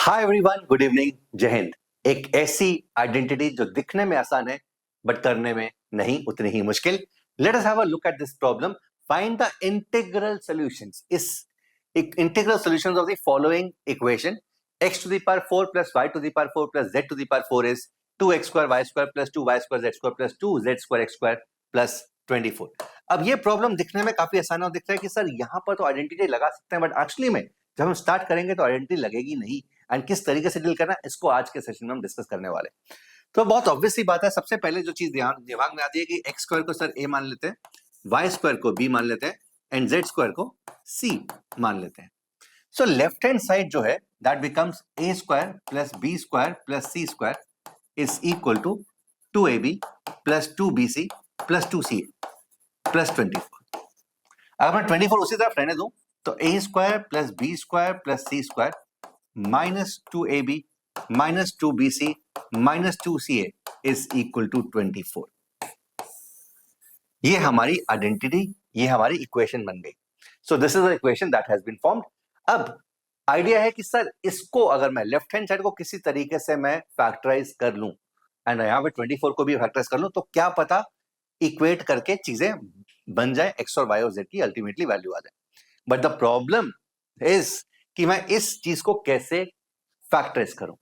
Hi everyone, good evening, जय हिंद। एक ऐसी आइडेंटिटी जो दिखने में आसान है बट करने में नहीं उतनी ही मुश्किल। Let us have a look at this problem. Find the integral solutions. इस integral solutions of the following equation. x to the power 4 plus y to the power 4 plus z to the power 4 is 2x square y square plus 2y square z square plus 2z square x square plus 24। अब ये problem दिखने में काफी आसान है और दिख रहा है कि सर यहाँ पर तो आइडेंटिटी लगा सकते हैं, बट एक्चुअली में जब हम स्टार्ट करेंगे तो आइडेंटिटी लगेगी नहीं। एंड किस तरीके से डील करना है, इसको आज के सेशन में हम डिस्कस करने वाले हैं। तो बहुत ऑब्वियस सी बात है, सबसे पहले जो चीज दिमाग में आती है कि एक्स स्क्वायर को सर ए मान लेते हैं, वाई स्क्वायर को बी मान लेते हैं एंड जेड स्क्वायर को सी मान लेते हैं। सो लेफ्ट हैंड साइड जो है that becomes a square plus B square plus C square is equal to 2ab plus 2bc plus 2ca plus 24। अगर मैं 24 उसी तरफ रहने दूं तो a square plus B square plus C square minus 2ab minus 2bc minus 2ca is equal to 24। ये हमारी identity, ये हमारी इक्वेशन बन गई। So this is the equation that has been formed. अब आइडिया है कि सर इसको अगर मैं लेफ्ट हैंड साइड को किसी तरीके से मैं फैक्टराइज कर लूं एंड यहां पे 24 को भी फैक्टराइज कर लूं तो क्या पता इक्वेट करके चीजें बन जाए, एक्स और वाई और जेड की अल्टीमेटली वैल्यू आ जाए। बट द प्रॉब्लम इज कि मैं इस चीज को कैसे फैक्टराइज करूं।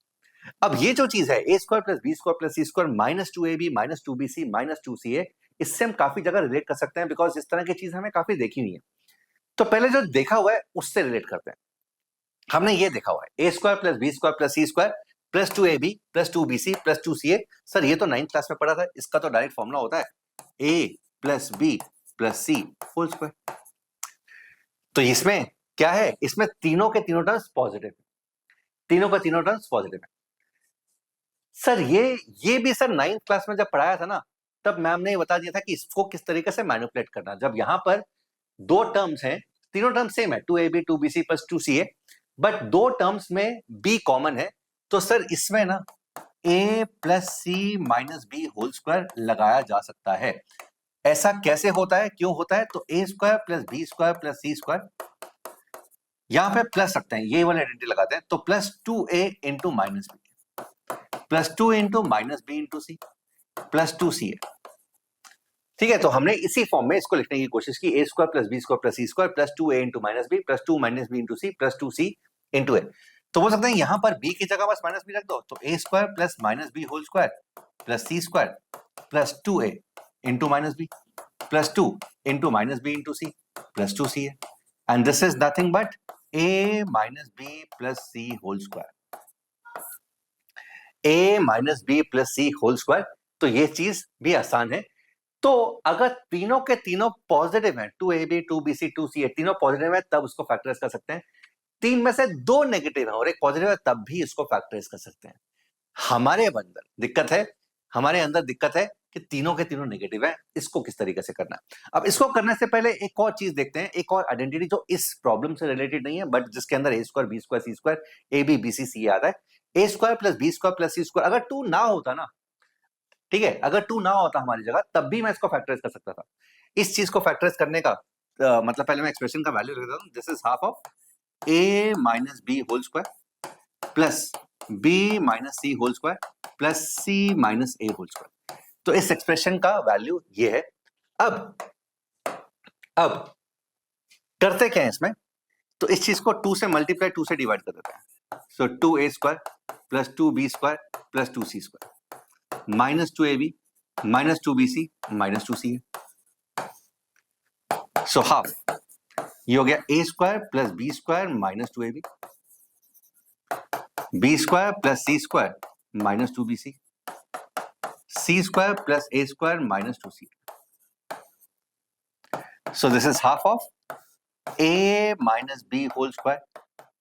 अब ये जो चीज है a square plus B square plus C square minus 2ab minus 2bc minus 2ca, इससे हम काफी जगह रिलेट कर सकते हैं बिकॉज इस तरह की चीज हमें काफी देखी हुई है। तो पहले जो देखा हुआ है उससे रिलेट करते हैं। हमने ये देखा हुआ है a square plus B square plus C square plus 2ab plus 2bc plus 2ca। Sir ये तो 9th क्लास में पढ़ा था, इसका तो डायरेक्ट फॉर्मूला होता है a plus B plus C whole square. तो इसमें क्या है, इसमें तीनों के तीनों टर्म्स पॉजिटिव है, तीनों का तीनों टर्म्स पॉजिटिव है। सर ये भी सर 9th क्लास में जब पढ़ाया था ना, तब मैम ने बता दिया था कि इसको किस तरीके से मैनिपुलेट करना। जब यहां पर दो टर्म्स हैं, तीनों टर्म्स सेम है 2ab 2bc plus 2ca, but दो टर्म्स में b कॉमन है, तो सर इसमें ना a plus C minus B whole square लगाया जा सकता है। ऐसा कैसे होता है, क्यों होता है? तो a square plus B square plus C square, यहां पे प्लस रखते हैं, ये वाला आइडेंटिटी लगाते हैं, तो plus 2a into minus B plus 2 into minus B into सी प्लस 2ca। ठीक है, तो हमने इसी फॉर्म में इसको लिखने की कोशिश की, a square plus B square plus C square plus 2a into minus B plus 2 minus B into C plus 2c into a. तो बोल सकते हैं यहां पर b की जगह बस माइनस बी रख दो, तो a square plus minus B whole square plus C square plus 2a into minus B plus 2 into minus B into C plus 2ca, and this is nothing but a minus B plus C whole square, a minus B plus C whole square. तो ये चीज भी आसान है। तो अगर तीनों के तीनों पॉजिटिव हैं, 2ab 2bc 2ca तीनों पॉजिटिव है, तब उसको फैक्टराइज कर सकते हैं। तीन में से दो नेगेटिव है और एक पॉजिटिव है, तब भी इसको फैक्टराइज कर सकते हैं। हमारे अंदर दिक्कत है, हमारे अंदर दिक्कत है कि तीनों के तीनों नेगेटिव है, इसको किस तरीके से करना है। अब इसको करने से पहले एक और चीज देखते हैं, एक और आइडेंटिटी जो इस प्रॉब्लम से रिलेटेड नहीं है बट जिसके अंदर a square B square C square a b b c c आता है। A square plus B square plus C square अगर 2 ना होता ना, ठीक है, अगर 2 ना होता हमारी जगह, तब भी मैं इसको फैक्टराइज कर सकता था। इस चीज को फैक्टराइज करने का मतलब पहले मैं एक्सप्रेशन का वैल्यू लिख देता हूं, this is half of a minus B whole square plus b minus C whole square plus c minus a whole square. तो इस एक्सप्रेशन का वैल्यू ये है। अब करते क्या है इसमें, तो इस चीज को 2 से मल्टीप्लाई 2 से डिवाइड कर देते हैं। So 2a square plus 2b square plus 2c square minus 2ab minus 2bc minus 2ca। So half ये हो गया a square plus B square minus 2ab, B square plus C square minus 2bc, C square plus a square minus 2c। So this is half of a minus B whole square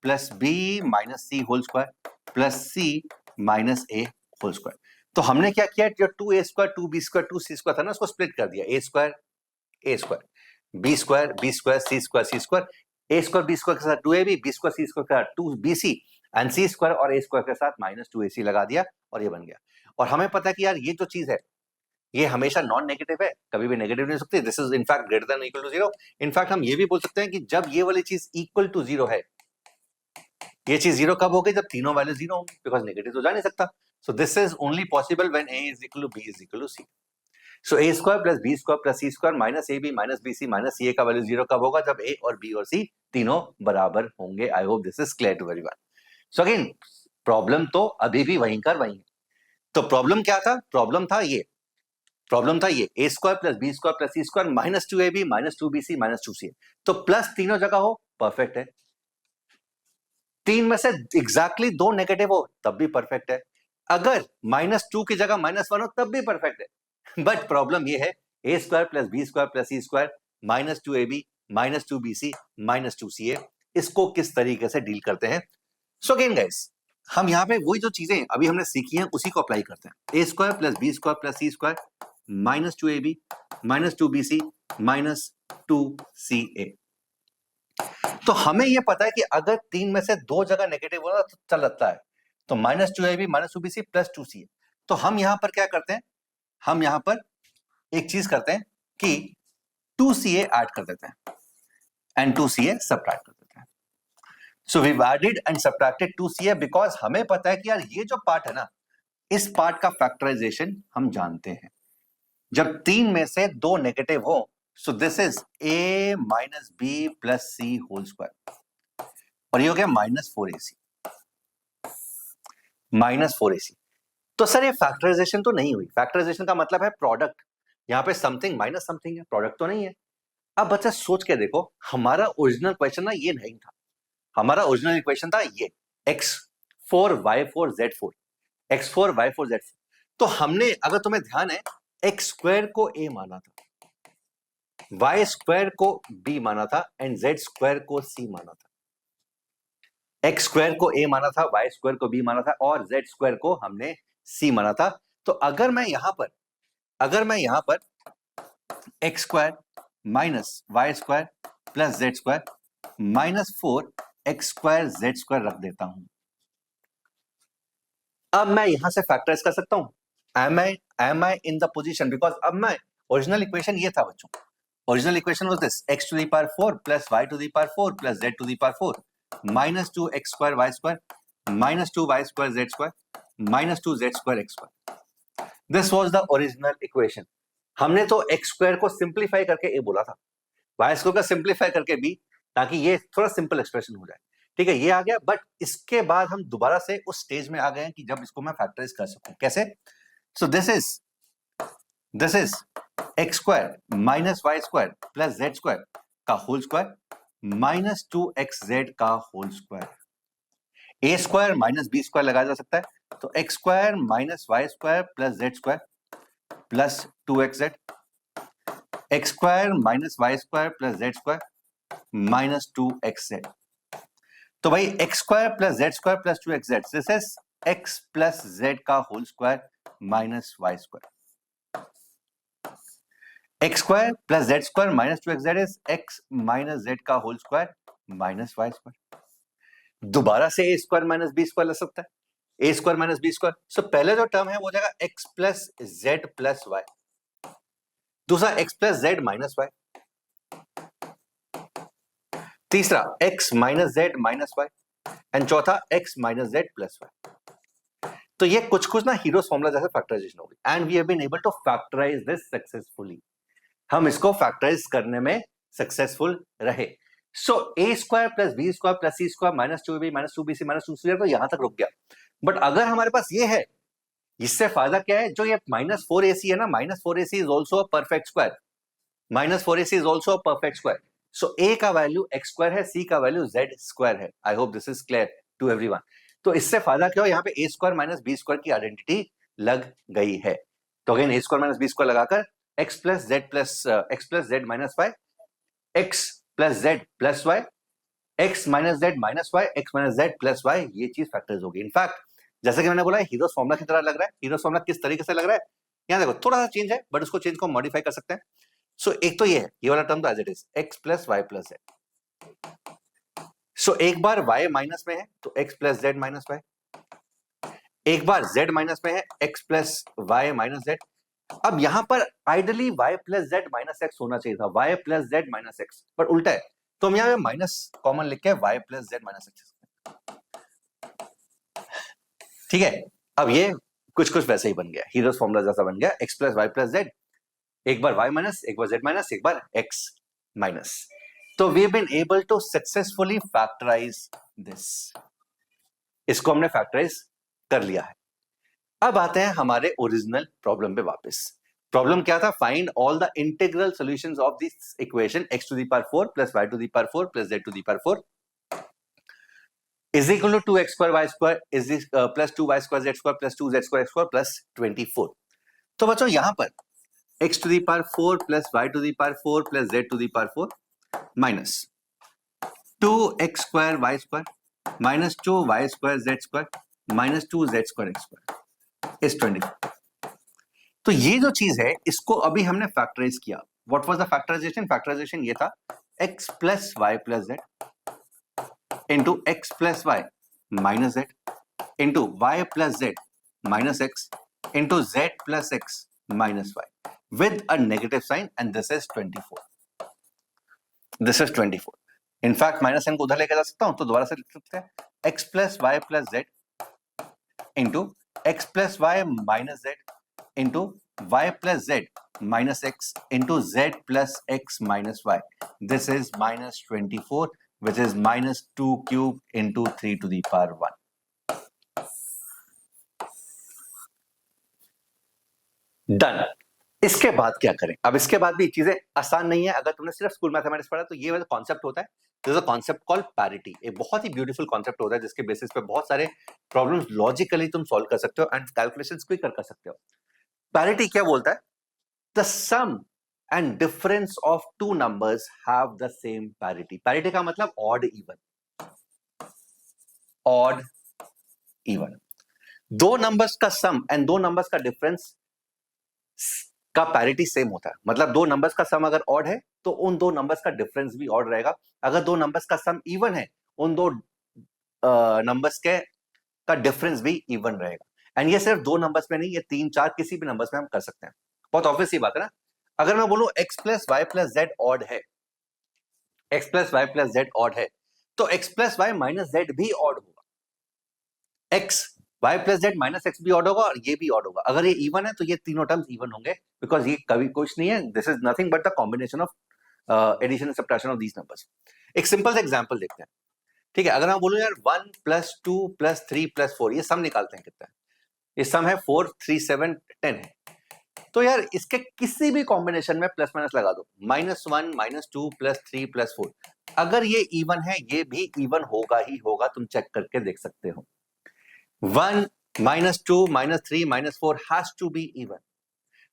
plus b minus C whole square plus c minus a whole square. तो हमने क्या किया, जो 2a square 2b square 2c square था ना, उसको split कर दिया, a square B square C square C square, A square B square के साथ 2ab बी स्क्वायर सी स्क्वायर के साथ 2bc एंड सी स्क्वायर और ए स्क्वायर के साथ माइनस 2ac लगा दिया और ये बन गया। और हमें पता है कि यार ये जो चीज है ये हमेशा नॉन नेगेटिव है, कभी भी नेगेटिव नहीं हो सकती। This is in fact greater than equal to 0। In fact हम ये भी बोल सकते हैं कि जब ये वाली चीज इक्वल टू 0 है ये चीज जीरो कब होगी? जब तीनों वैल्यू जीरो होंगी, बिकॉज नेगेटिव तो जा नहीं सकता. So this is only possible when a is equal to b is equal to c. सो a square plus b square plus c square minus ab minus bc minus ca का value zero कब होगा? जब a और b और c तीनों बराबर होंगे. I hope this is clear to everyone. So again problem तो अभी भी वहीं का वहीं है. तो प्रॉब्लम क्या था? प्रॉब्लम था ये a square plus b square plus c square minus 2ab minus 2bc minus 2ca. तो प्लस तीनों जगह हो, परफेक्ट है. तीन में से एग्जैक्टली दो नेगेटिव हो, तब भी परफेक्ट है. अगर -2 की जगह -1 हो, तब भी परफेक्ट है. बट प्रॉब्लम ये है a square plus b square plus c square minus 2ab minus 2bc minus 2ca, इसको किस तरीके से डील करते हैं. सो अगेन गाइस, हम यहाँ पे वही जो चीजें अभी हमने सीखी हैं उसी को अप्लाई करते हैं. a square plus b square plus c square minus 2ab minus 2bc minus 2ca. तो हमें यह पता है कि अगर तीन में से दो जगह नेगेटिव होना तो चल जाता है. तो minus 2ab minus 2bc plus 2ca. तो हम यहां पर क्या करते हैं? हम यहां पर एक चीज करते हैं कि 2ca ऐड कर देते हैं एंड 2ca सब्ट्रैक्ट कर देते हैं. So we added and subtracted 2ca because हमें पता है कि यार ये जो पार्ट है ना, इस पार्ट का फैक्टराइजेशन हम जानते हैं. जब तीन में से दो नेगेटिव हो, so this is a minus b plus c whole square, और ये हो गया माइनस 4ac. तो सर ये फैक्टराइजेशन तो नहीं हुई. फैक्टराइजेशन का मतलब है प्रोडक्ट. यहां पे समथिंग माइनस समथिंग है, प्रोडक्ट तो नहीं है. अब बच्चा सोच के देखो, हमारा ओरिजिनल क्वेश्चन ना ये नहीं था. हमारा ओरिजिनल इक्वेशन था ये x4 y4 z4 x4 y4 z4. तो हमने, अगर तुम्हें ध्यान है, x स्क्वायर को a माना था, y स्क्वायर को b माना था एंड z स्क्वायर को c माना था. x स्क्वायर को a माना था, y स्क्वायर को b माना था और z स्क्वायर को हमने c माना था. तो अगर मैं यहां पर x square minus y square plus z square minus 4x square z square रख देता हूं, अब मैं यहां से फैक्टराइज कर सकता हूं. am I in the position? Because अब मैं, ओरिजिनल इक्वेशन ये था बच्चों. Original equation was this x to the power 4 plus y to the power 4 plus z to the power 4 minus 2x square y square minus 2y square z square minus 2z square x square. This was the original equation. हमने तो x square को simplify करके a बोला था, y square का simplify करके b, ताकि ये थोड़ा सिंपल एक्सप्रेशन हो जाए. ठीक है, ये आ गया. बट इसके बाद हम दोबारा से उस स्टेज में आ गए हैं कि जब इसको मैं फैक्टराइज कर सकूं. कैसे? So this is X square minus Y square plus Z square का होल स्क्वायर माइनस 2xz का whole square. A square minus B square लगाया जा सकता है. तो X square minus Y square plus Z square plus 2xz, X square minus Y square plus Z square minus 2xz. तो भाई X square plus Z square plus 2xz, this is x plus Z का whole square minus Y square. X square plus Z square minus 2xz is x minus z का whole square minus Y square. दोबारा से a square minus B square लग सकता है, a square minus B square. So पहले जो term है वो हो जाएगा x plus z plus y, दूसरा x plus Z minus y, तीसरा x minus Z minus y and चौथा x minus Z plus y. तो ये कुछ ना हीरोस फॉर्मूला जैसे फैक्टराइजेशन होगी and we have been able to factorise this successfully. हम इसको फैक्टराइज करने में सक्सेसफुल रहे. So a square plus B square plus C square minus 2ab minus 2bc minus 2c तो यहां तक रुक गया. बट अगर हमारे पास ये है, इससे फायदा क्या है? जो ये माइनस 4ac है ना, minus 4ac is also a perfect square. Minus 4ac is also a perfect square. So a का वैल्यू x स्क्वायर है, c का वैल्यू z स्क्वायर है. I hope this is clear to everyone. तो इससे फायदा क्या हो, यहाँ पे a square minus B square की आइडेंटिटी लग गई है. तो again a square minus B square लगाकर x plus Z minus Y, X plus z plus Y, X minus Z minus Y, X minus Z plus Y, ये चीज factors होगी. In fact जैसे कि मैंने बोला हीरोस फॉर्मूला की तरह लग रहा है. हीरोस फॉर्मूला किस तरीके से लग रहा है, यहाँ देखो थोड़ा सा चेंज है बट उसको चेंज को मॉडिफाई कर सकते हैं. सो एक तो ये है, ये वाला टर्म तो as it is x plus Y plus z. So एक बार y माइनस में है तो x plus Z minus y, एक बार z माइनस में है x plus Y minus z. अब यहां पर ideally y plus Z minus x होना चाहिए था, y plus Z minus x, पर उल्टा है. तो हम यहां पे माइनस कॉमन लिख के y plus Z minus x. ठीक है, अब ये कुछ कुछ वैसे ही बन गया, हीरोज फॉर्मूला जैसा बन गया, x plus Y plus Z, एक बार y माइनस, एक बार z माइनस, एक बार x माइनस। तो we have been able to successfully factorise this, इसको हमने फैक्टराइज कर लिया है। अब आते हैं हमारे ओरिजिनल प्रॉब्लम पे वापस। प्रॉब्लम क्या था? Find all the integral solutions of this equation x to the power 4 plus y to the power 4 plus z to the power 4 is equal to 2x square y square is this plus 2y square z square plus 2z square x square plus 24। तो बच्चों यहां पर x to the power 4 plus y to the power 4 plus z to the power 4 minus 2x square y square minus 2y square z square minus 2z square x square is 24। तो ये जो चीज है इसको अभी हमने फैक्टराइज किया। What was the factorisation? Factorisation ये था x plus y plus z into x plus y minus z into y plus z minus x into z plus x minus y with a negative sign, and this is 24. This is 24. In fact, minus sign को उधर लेके जा सकता हूं, तो दोबारा से लिख सकते हैं x plus y plus z into x plus y minus z into y plus z minus x into z plus x minus y. This is minus 24, which is minus 2 cube into 3 to the power 1. Done. इसके बाद क्या करें? अब इसके बाद भी चीजें आसान नहीं है। अगर तुमने सिर्फ स्कूल मैथमेटिक्स पढ़ा तो ये वाला कॉन्सेप्ट होता है, this is a concept called parity. एक बहुत ही ब्यूटीफुल कॉन्सेप्ट होता है जिसके बेसिस पे बहुत सारे प्रॉब्लम्स लॉजिकली तुम सॉल्व कर सकते हो एंड कैलकुलेशंस क्विक कर सकते हो। पैरिटी क्या बोलता है? The sum and difference of two numbers have the same parity. Parity का मतलब odd even. Odd even. दो नंबर्स का सम एंड दो नंबर्स का डिफरेंस का पैरिटी सेम होता है। मतलब दो नंबर्स का सम अगर ऑड है तो उन दो नंबर्स का डिफरेंस भी ऑड रहेगा। अगर दो नंबर्स का सम इवन है उन दो नंबर्स के का डिफरेंस भी इवन रहेगा। एंड ये सिर्फ दो नंबर्स में नहीं, ये तीन चार किसी भी नंबर्स में हम कर सकते हैं। बहुत ऑब्वियस सी बात है ना। अगर मैं बोलूं x plus Y plus Z odd है, x plus Y plus Z odd है, तो x plus Y minus Z भी ऑड होगा। x Y plus Z minus X भी ऑड होगा और ये भी ऑड होगा। अगर ये इवन है तो ये तीनों टर्म्स इवन होंगे, बिकॉज ये कभी कुछ नहीं है, this is nothing but the combination of addition and subtraction of these numbers. एक सिंपल सा एग्जांपल देखते हैं, ठीक है। अगर मैं बोलूं यार 1 प्लस 2 प्लस 3 प्लस 4, ये सम निकालते हैं कितना है? ये सम है 4 3 7 10 है। तो यार इसके किसी भी कॉम्बिनेशन में प्लस माइनस लगा दो, -1 -2 प्लस 3 प्लस 4, अगर ये इवन है ये भी इवन होगा ही होगा, तुम चेक करके देख सकते हो। 1 -2 -3 -4 has to be even.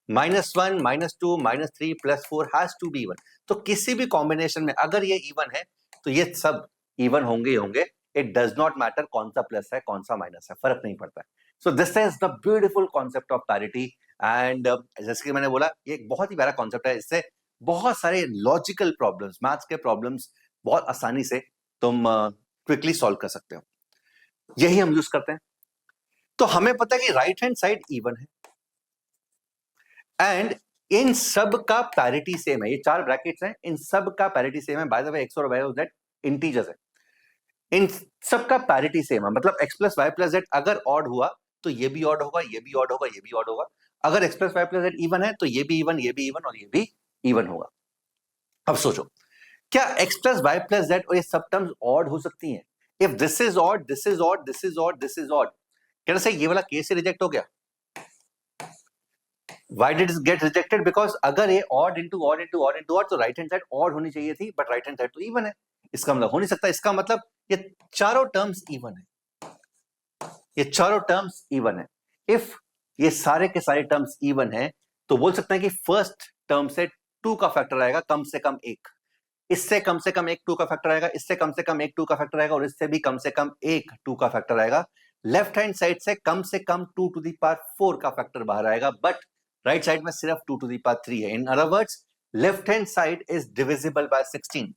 -1 -2 -3 plus 4 has to be even. तो किसी भी कॉम्बिनेशन में अगर ये इवन है तो ये सब इवन होंगे ही होंगे। इट डज नॉट मैटर कौन सा प्लस है कौन सा माइनस है, फर्क नहीं पड़ता है। सो this is the beautiful concept of parity. And जैसे कि मैंने बोला ये एक बहुत ही प्यारा कॉन्सेप्ट है, इससे बहुत सारे लॉजिकल प्रॉब्लम्स, मैथ्स के प्रॉब्लम्स बहुत आसानी से तुम क्विकली सॉल्व कर सकते हो। यही हम यूज करते हैं। तो हमें पता है कि राइट हैंड साइड इवन है एंड इन सब का पैरिटी सेम है। ये चार ब्रैकेट्स हैं, इन सब का पैरिटी सेम है। बाय द वे x और y और z इंटीजर्स है, इन सब का पैरिटी सेम है। मतलब x plus Y plus z अगर ऑड हुआ तो ये भी ऑड होगा, ये भी ऑड होगा, ये भी ऑड होगा। अगर x plus Y plus z even है तो ये भी इवन, ये भी इवन और ये भी इवन होगा। अब सोचो, क्या x plus Y plus z और ये सब टर्म्स ऑड हो सकती हैं? If this is odd, this is odd, this is odd, this is odd, क्या से ये वाला केस रिजेक्ट हो गया? Why did it get rejected? Because अगर ये odd into odd into odd into odd तो राइट हैंड साइड odd होनी चाहिए थी, बट राइट हैंड साइड तो इवन है। इसका मतलब हो नहीं सकता। इसका मतलब ये चारों टर्म्स इवन है, ये चारों टर्म्स इवन है। इफ ये सारे के सारे टर्म्स इवन है तो बोल सकते हैं कि फर्स्ट टर्म से 2 का फैक्टर आएगा कम से कम एक, इससे कम से कम एक 2 का फैक्टर आएगा, इससे कम से कम एक 2 का फैक्टर आएगा और इससे भी कम से कम एक 2 का फैक्टर आएगा। लेफ्ट हैंड साइड से कम 2 टू द पावर 4 का फैक्टर बाहर आएगा, बट राइट साइड में सिर्फ 2 टू द पावर 3 है। In other words, left hand side is divisible by 16।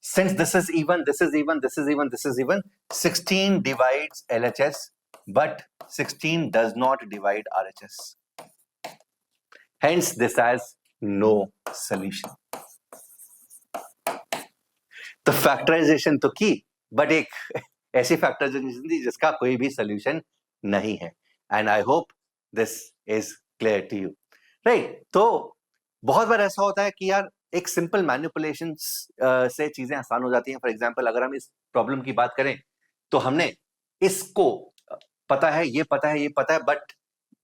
Since this is even, this is even, this is even, this is even, 16 divides LHS, but 16 does not divide RHS. Hence, this has no solution. तो factorisation तो की, but एक ऐसी factorisation थी जिसका कोई भी solution नहीं है। And I hope this is clear to you, right? तो बहुत बार ऐसा होता है कि यार एक सिंपल मैनिपुलेशन से चीजें आसान हो जाती हैं। फॉर एग्जाम्पल, अगर हम इस प्रॉब्लम की बात करें तो हमने इसको पता है, ये पता है, ये पता है, बट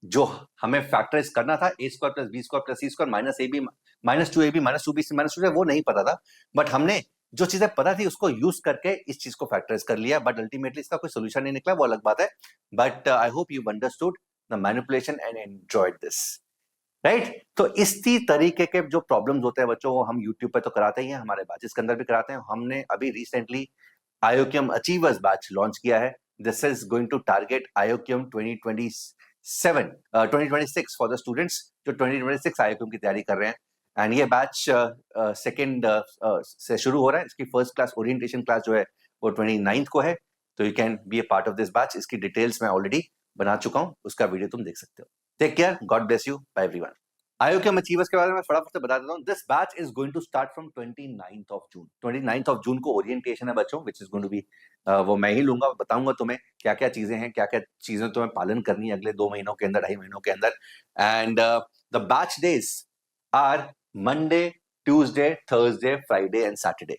जो हमें फैक्टराइज करना था a square plus B square plus C square minus a b minus two a b minus two b c minus two, वो नहीं पता था। बट हमने जो चीजें पता थी उसको यूज करके इस चीज को फैक्टराइज कर लिया, बट अल्टीमेटली इसका कोई सोल्यूशन नहीं निकला, वो अलग बात है। But I hope you understood the manipulation and enjoyed this, right? तो इसी तरीके के जो प्रॉब्लम्स होते हैं बच्चों, हम यूट्यूब पे तो कराते ही हैं, हमारे बैचेस के अंदर भी कराते हैं। हमने अभी recently IOKM achievers batch launch किया है। This is going to target IOKM 2026 for the students जो 2026 IOKM की तैयारी कर रहे हैं। एंड ये बैच सेकेंड से शुरू हो रहा है। इसकी फर्स्ट क्लास ओरिएंटेशन क्लास जो है वो 29th को है, तो you can be a part of this batch. इसकी डिटेल्स मैं ऑलरेडी बना चुका हूं, उसका वीडियो तुम देख सकते हो। Take care, god bless you, bye everyone. IOKM achievers के बारे में फटाफट से बता देता हूं। This batch is going to start from 29th of June. 29th of June को ओरिएंटेशन है बच्चों, which is going to be, वो मैं ही लूंगा, बताऊंगा तुम्हें क्या क्या चीजें हैं, क्या क्या चीजें तुम्हें पालन करनी है अगले 2 महीनों के अंदर, 2.5 महीनों के अंदर। And the batch days are Monday, Tuesday, Thursday, Friday and Saturday.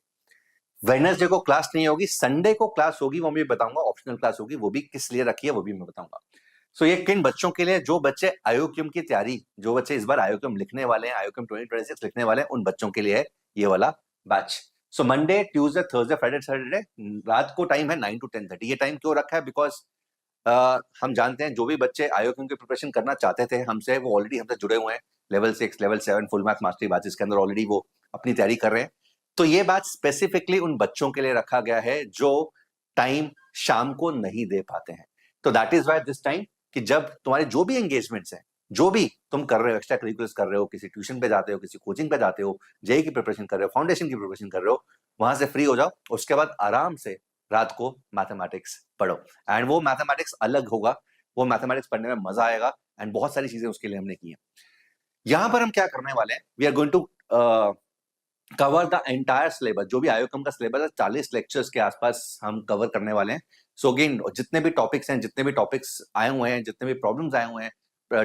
Wednesday को क्लास नहीं होगी, संडे को क्लास होगी, वो मैं बताऊंगा, ऑप्शनल क्लास होगी, वो भी किस लिए रखी है वो भी मैं बताऊंगा। सो ये किन बच्चों के लिए, जो बच्चे IOKM की तैयारी, जो बच्चे इस बार IOKM लिखने वाले हैं, IOKM 2026 लिखने वाले हैं, उन बच्चों के लिए है ये वाला batch. So Monday, Tuesday, Thursday, Friday, Saturday, रात को टाइम है 9 to 10:30। ये टाइम क्यों रखा है? बिकॉज हम जानते हैं जो भी बच्चे IOKM की प्रिपरेशन करना चाहते थे हमसे, वो ऑलरेडी हमसे जुड़े हुए हैं। Level 6, level 7 full math mastery batches के अंदर ऑलरेडी वो अपनी तैयारी कर रहे हैं। तो ये बैच स्पेसिफिकली उन बच्चों के लिए रखा गया है जो टाइम शाम को नहीं दे पाते हैं। तो that is why this time, कि जब तुम्हारे जो भी एंगेजमेंट्स हैं, जो भी तुम कर रहे हो, एक्स्ट्रा करिकुलर्स कर रहे हो, किसी ट्यूशन पे जाते हो, किसी कोचिंग पे जाते हो, जेई की प्रिपरेशन कर रहे हो, फाउंडेशन की प्रिपरेशन कर रहे हो, वहां से फ्री हो जाओ। उसके बाद आराम से रात को मैथमेटिक्स पढ़ो। एंड वो मैथमेटिक्स अलग होगा, वो मैथमेटिक्स पढ़ने में मजा आएगा। एंड बहुत सारी चीजें उसके लिए हमने की हैं। यहां पर हम क्या करने वाले हैं, we are going to cover the entire syllabus. जो भी IOKM का सिलेबस है, 40 लेक्चर्स के आसपास हम कवर करने वाले हैं। सो अगेन, जितने भी टॉपिक्स हैं, जितने भी टॉपिक्स आए हुए हैं, जितने भी प्रॉब्लम्स आए हुए हैं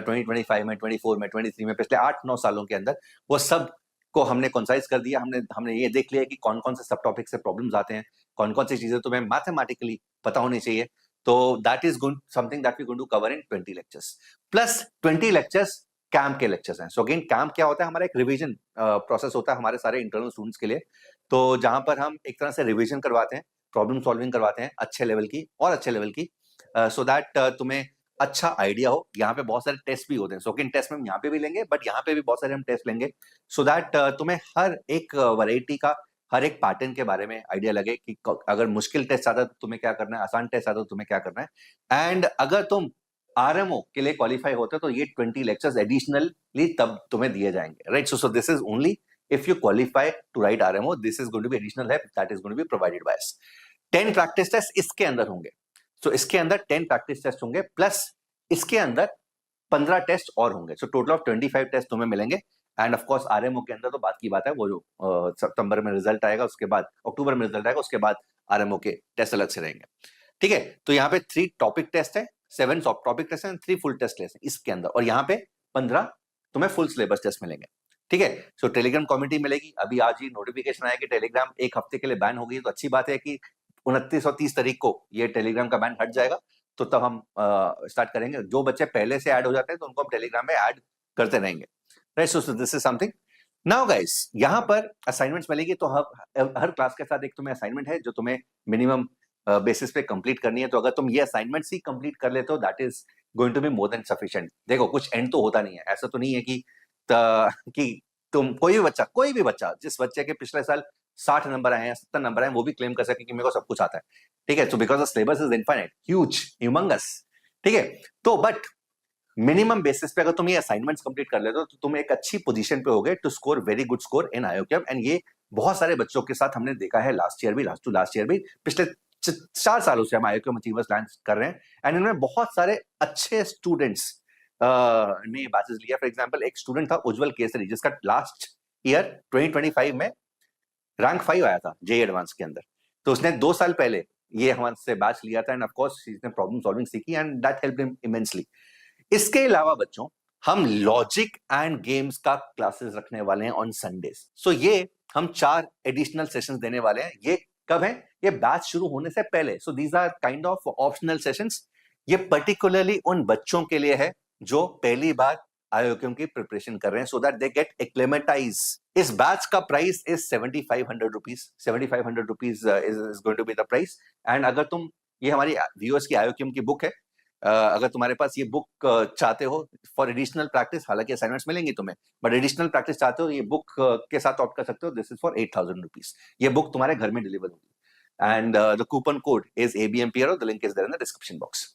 2025 में, 24 में, 23 में, पिछले 8-9 सालों के अंदर, वो सब को हमने कंसाइज कर दिया। हमने ये देख लिया कि कौन कौन से सब टॉपिक से प्रॉब्लम्स आते हैं, कौन कौन सी चीजें तुम्हें मैथमेटिकली पता होनी चाहिए। तो that is going something that we going to cover in 20 lectures, plus 20 lectures camp के लेक्चर्स हैं। सो अगेन, कैंप क्या होता है? हमारा एक रिवीजन प्रोसेस होता है हमारे सारे इंटरनल स्टूडेंट्स के लिए। तो जहां पर हम एक तरह से रिवीजन करवाते हैं, प्रॉब्लम सॉल्विंग करवाते हैं अच्छे लेवल की, और अच्छे लेवल की, सो दैट तुम्हें अच्छा आइडिया हो। यहाँ पे बहुत सारे टेस्ट भी होते हैं, सो अगेन टेस्ट में हम यहाँ पे भी लेंगे, बट यहाँ पे भी बहुत सारे हम टेस्ट लेंगे, सो दैट तुम्हें हर एक वैरायटी का, हर एक पैटर्न के बारे में आइडिया लगे कि अगर मुश्किल टेस्ट आता है तो तुम्हें क्या करना है, आसान टेस्ट आता है तो तुम्हें क्या करना है। एंड अगर तुम RMO के लिए क्वालिफाई होते हो तो ये 20 लेक्चर्स एडिशनली तब तुम्हें दिए जाएंगे, right? So this is only if you qualify to write RMO, this is going to be additional help that is going to be provided by us. 10 practice test इसके अंदर होंगे। सो इसके अंदर 10 प्रैक्टिस टेस्ट होंगे, प्लस इसके अंदर 15 test और होंगे। सो टोटल ऑफ 25 टेस्ट तुम्हें मिलेंगे। एंड ऑफ कोर्स RMO के अंदर तो बात की बात है, वो जो सितंबर में रिजल्ट आएगा, उसके बाद अक्टूबर में रिजल्ट आएगा, उसके बाद RMO के टेस्ट अलग से रहेंगे, ठीक है? तो यहाँ पे 3 टॉपिक टेस्ट है, 7 टॉपिक टेस्ट है, 3 फुल टेस्ट लेते हैं इसके अंदर, और यहाँ पे 15 तुम्हें फुल सिलेबस टेस्ट मिलेंगे, ठीक है? सो टेलीग्राम कम्युनिटी मिलेगी। अभी आज ही नोटिफिकेशन आया कि टेलीग्राम 1 हफ्ते के लिए बैन हो गई, तो अच्छी बात है कि 29 और 30 तारीख को ये टेलीग्राम का बैन हट जाएगा, तो तब हम स्टार्ट करेंगे। जो बच्चे पहले से ऐड हो जाते हैं तो उनको हम टेलीग्राम में ऐड करते रहेंगे, right? So this is something. Now guys, यहाँ पर असाइनमेंट्स मिलेगी, तो हर क्लास के साथ एक तुम्हें असाइनमेंट है जो तुम्हें मिनिमम बेसिस पे कंप्लीट करनी है। तो अगर तुम ये असाइनमेंट्स ही कंप्लीट कर लेते हो, that is going to be more than sufficient. देखो, कुछ एंड तो होता नहीं है, ऐसा तो नहीं है कि तुम कोई भी बच्चा जिस बच्चे के पिछले साल 60 नंबर आए हैं, 70 नंबर आए हैं, वो भी क्लेम कर सके कि मेरे को सब कुछ आता है, ठीक है? So because the syllabus is infinite, huge, humongous, ठीक है? तो बट मिनिमम बेसिस पे अगर तुम ये असाइनमेंट्स कंप्लीट कर लेते हो तो तुम एक अच्छी पोजीशन पे होगे to score very good score in IOKM। And ये बहुत सारे बच्चों के साथ हमने देखा है, लास्ट ईयर भी, पिछले 4 सालों से हम IOKM अचीवर्स लॉन्च कर रहे हैं। एंड इनमें बहुत सारे अच्छे स्टूडेंट्स ने बैचेस लिया। फॉर एग्जांपल, एक स्टूडेंट था उज्जवल केसरी, जिसका लास्ट ईयर 2025 में रैंक 5 आया था JEE एडवांस के अंदर। तो उसने 2 साल पहले ये हमसे बैच लिया था, एंड ऑफ कोर्स इसने प्रॉब्लम सॉल्विंग सीखी and that helped him immensely. इसके अलावा बच्चों हम लॉजिक एंड गेम्स का क्लासेस रखने वाले हैं ऑन संडेज। सो ये हम 4 एडिशनल सेशंस देने वाले हैं। ये कब है? ये बैच शुरू होने से पहले। So these are kind of optional sessions. ये पर्टिकुलरली उन बच्चों के लिए है जो पहली बार IOQM की प्रिपरेशन कर रहे हैं, so that they get acclimatize. इस बैच का price is 7500 rupees. 7500 rupees is going to be the price. And अगर तुम, ये हमारी व्यूअर्स की IOQM की बुक है, अगर तुम्हारे पास ये बुक चाहते हो फॉर एडिशनल प्रैक्टिस, हालांकि असाइनमेंट्स मिलेंगी तुम्हें, बट एडिशनल प्रैक्टिस चाहते हो, ये बुक के साथ ऑप्ट कर सकते हो। This is for 8000 rupees. ये बुक तुम्हारे घर में डिलीवर होगी, and the coupon code is ABMPRO। The link is there in the description box.